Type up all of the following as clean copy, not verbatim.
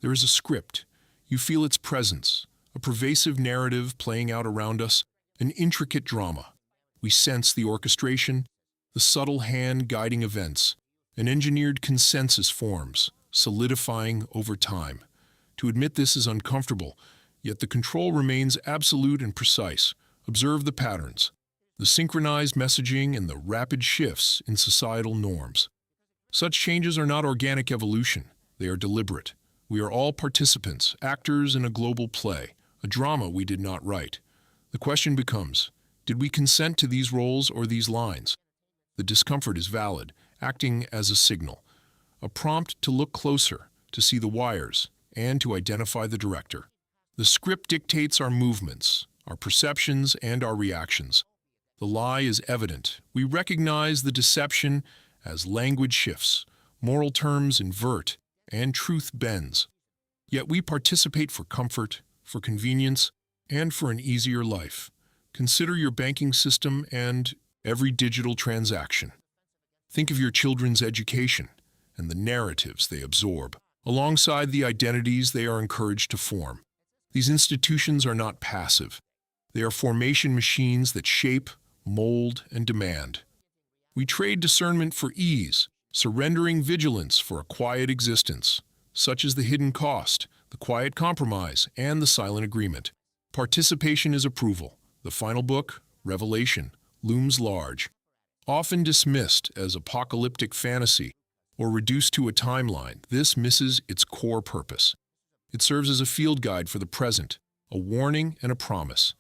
There is a script. You feel its presence, a pervasive narrative playing out around us, an intricate drama. We sense the orchestration, the subtle hand guiding events. An engineered consensus forms, solidifying over time. To admit this is uncomfortable, yet the control remains absolute and precise. Observe the patterns, the synchronized messaging and the rapid shifts in societal norms. Such changes are not organic evolution, they are deliberate. We are all participants, actors in a global play, a drama we did not write. The question becomes, did we consent to these roles or these lines? The discomfort is valid, acting as a signal, a prompt to look closer, to see the wires, and to identify the director. The script dictates our movements, our perceptions, and our reactions. The lie is evident. We recognize the deception as language shifts, moral terms invert, and truth bends. Yet we participate for comfort, for convenience, and for an easier life. Consider your banking system and every digital transaction. Think of your children's education and the narratives they absorb, alongside the identities they are encouraged to form. These institutions are not passive. They are formation machines that shape, mold, and demand. We trade discernment for ease, surrendering vigilance for a quiet existence, such as the hidden cost, the quiet compromise, and the silent agreement. Participation is approval. The final book, Revelation, looms large, often dismissed as apocalyptic fantasy or reduced to a timeline. This misses its core purpose. It serves as a field guide for the present, a warning and a promise.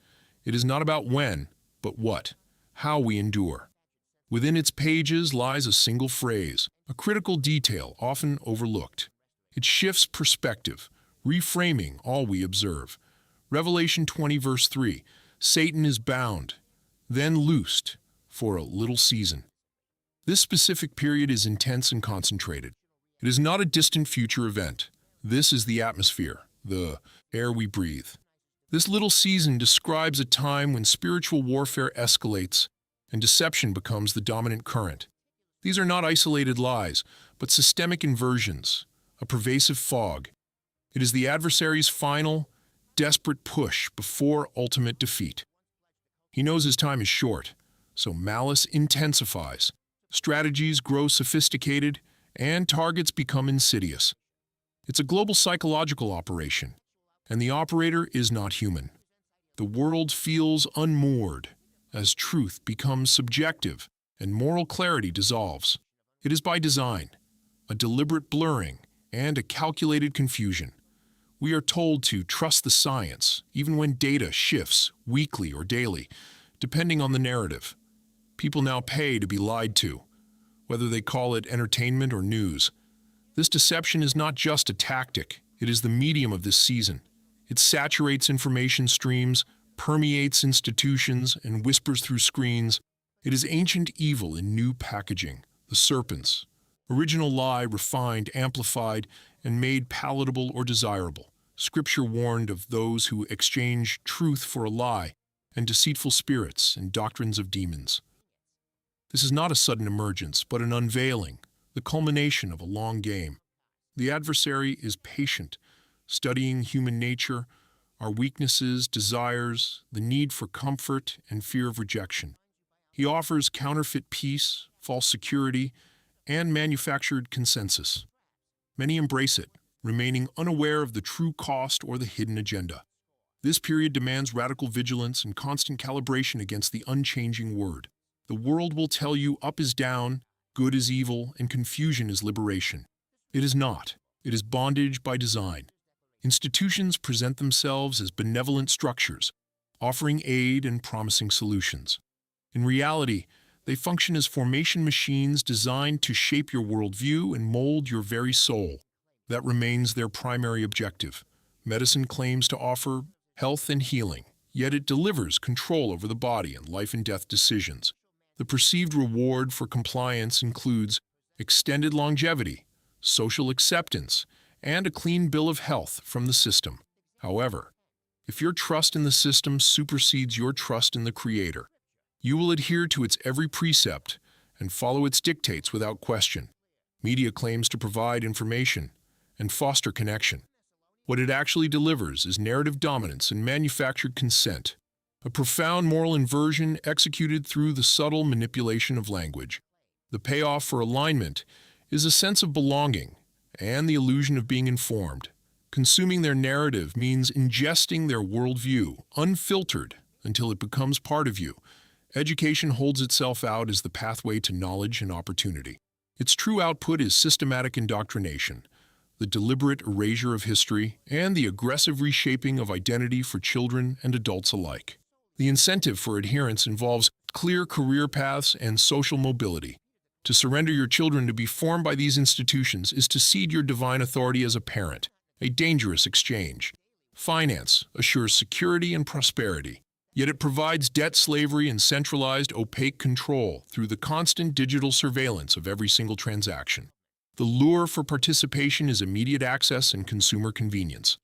It is not about when, but what, how we endure. Within its pages lies a single phrase, a critical detail often overlooked. It shifts perspective, reframing all we observe. Revelation 20 verse 3, Satan is bound, then loosed for a little season. This specific period is intense and concentrated. It is not a distant future event. This is the atmosphere, the air we breathe. This little season describes a time when spiritual warfare escalates and deception becomes the dominant current. These are not isolated lies, but systemic inversions, a pervasive fog. It is the adversary's final, desperate push before ultimate defeat. He knows his time is short, so malice intensifies. Strategies grow sophisticated, and targets become insidious. It's a global psychological operation, and the operator is not human. The world feels unmoored as truth becomes subjective and moral clarity dissolves. It is by design, a deliberate blurring and a calculated confusion. We are told to trust the science, even when data shifts weekly or daily, depending on the narrative. People now pay to be lied to, whether they call it entertainment or news. This deception is not just a tactic, it is the medium of this season. It saturates information streams, permeates institutions, and whispers through screens. It is ancient evil in new packaging, the serpents. Original lie refined, amplified, and made palatable or desirable. Scripture warned of those who exchange truth for a lie, and deceitful spirits and doctrines of demons. This is not a sudden emergence, but an unveiling, the culmination of a long game. The adversary is patient, studying human nature, our weaknesses, desires, the need for comfort, and fear of rejection. He offers counterfeit peace, false security, and manufactured consensus. Many embrace it, remaining unaware of the true cost or the hidden agenda. This period demands radical vigilance and constant calibration against the unchanging word. The world will tell you up is down, good is evil, and confusion is liberation. It is not. It is bondage by design. Institutions present themselves as benevolent structures, offering aid and promising solutions. In reality, they function as formation machines designed to shape your worldview and mold your very soul. That remains their primary objective. Medicine claims to offer health and healing, yet it delivers control over the body and life and death decisions. The perceived reward for compliance includes extended longevity, social acceptance, and a clean bill of health from the system. However, if your trust in the system supersedes your trust in the Creator, you will adhere to its every precept and follow its dictates without question. Media claims to provide information and foster connection, What it actually delivers is narrative dominance and manufactured consent, a profound moral inversion executed through the subtle manipulation of language. The payoff for alignment is a sense of belonging and the illusion of being informed. Consuming their narrative means ingesting their worldview, unfiltered, until it becomes part of you. Education holds itself out as the pathway to knowledge and opportunity. Its true output is systematic indoctrination, the deliberate erasure of history, and the aggressive reshaping of identity for children and adults alike. The incentive for adherence involves clear career paths and social mobility. To surrender your children to be formed by these institutions is to cede your divine authority as a parent, a dangerous exchange. Finance assures security and prosperity, yet it provides debt slavery and centralized, opaque control through the constant digital surveillance of every single transaction. The lure for participation is immediate access and consumer convenience.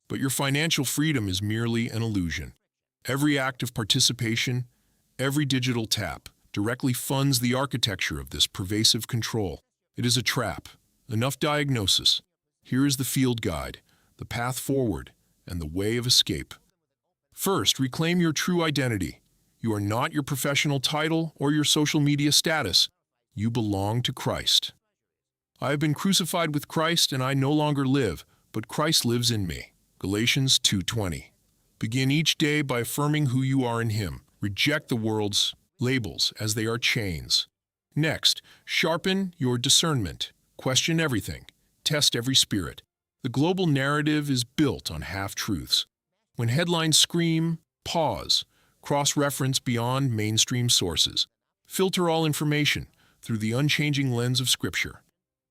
But your financial freedom is merely an illusion. Every act of participation, every digital tap, directly funds the architecture of this pervasive control. It is a trap. Enough diagnosis. Here is the field guide, the path forward, and the way of escape. First, reclaim your true identity. You are not your professional title or your social media status. You belong to Christ. I have been crucified with Christ, and I no longer live, but Christ lives in me. Galatians 2:20. Begin each day by affirming who you are in Him. Reject the world's labels as they are chains. Next, sharpen your discernment. Question everything. Test every spirit. The global narrative is built on half-truths. When headlines scream, pause. Cross-reference beyond mainstream sources. Filter all information through the unchanging lens of Scripture.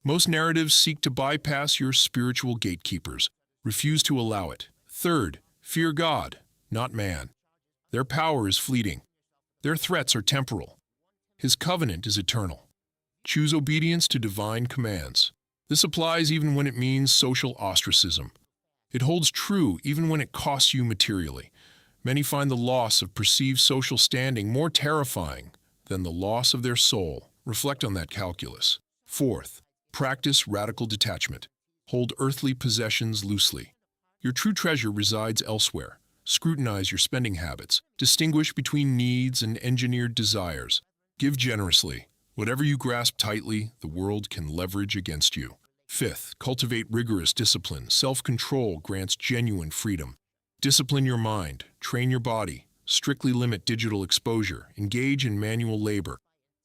Most narratives seek to bypass your spiritual gatekeepers. Refuse to allow it. Third, fear God, not man. Their power is fleeting. Their threats are temporal. His covenant is eternal. Choose obedience to divine commands. This applies even when it means social ostracism. It holds true even when it costs you materially. Many find the loss of perceived social standing more terrifying than the loss of their soul. Reflect on that calculus. Fourth, practice radical detachment. Hold earthly possessions loosely. Your true treasure resides elsewhere. Scrutinize your spending habits. Distinguish between needs and engineered desires. Give generously. Whatever you grasp tightly, the world can leverage against you. Fifth, cultivate rigorous discipline. Self-control grants genuine freedom. Discipline your mind. Train your body. Strictly limit digital exposure. Engage in manual labor.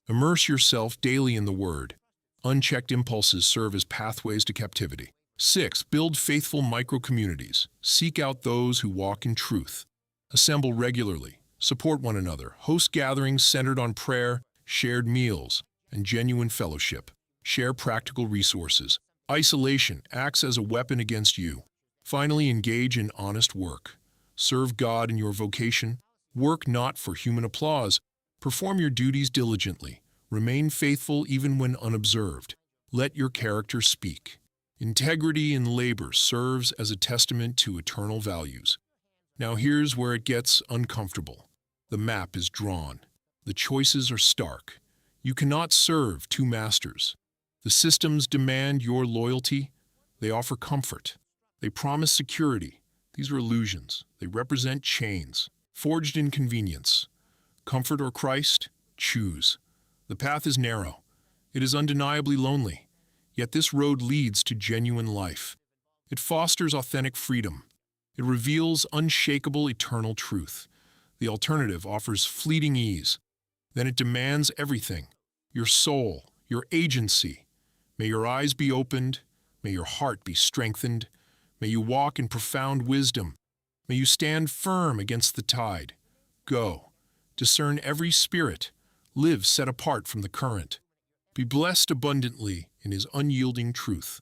Immerse yourself daily in the Word. Unchecked impulses serve as pathways to captivity. 6. Build faithful micro-communities. Seek out those who walk in truth. Assemble regularly. Support one another. Host gatherings centered on prayer, shared meals, and genuine fellowship. Share practical resources. Isolation acts as a weapon against you. Finally, engage in honest work. Serve God in your vocation. Work not for human applause. Perform your duties diligently. Remain faithful even when unobserved. Let your character speak. Integrity in labor serves as a testament to eternal values. Now here's where it gets uncomfortable. The map is drawn. The choices are stark. You cannot serve two masters. The systems demand your loyalty. They offer comfort. They promise security. These are illusions. They represent chains, forged in convenience. Comfort or Christ? Choose. The path is narrow. It is undeniably lonely. Yet this road leads to genuine life. It fosters authentic freedom. It reveals unshakable eternal truth. The alternative offers fleeting ease. Then it demands everything. Your soul, your agency. May your eyes be opened. May your heart be strengthened. May you walk in profound wisdom. May you stand firm against the tide. Go. Discern every spirit. Live set apart from the current. Be blessed abundantly in His unyielding truth.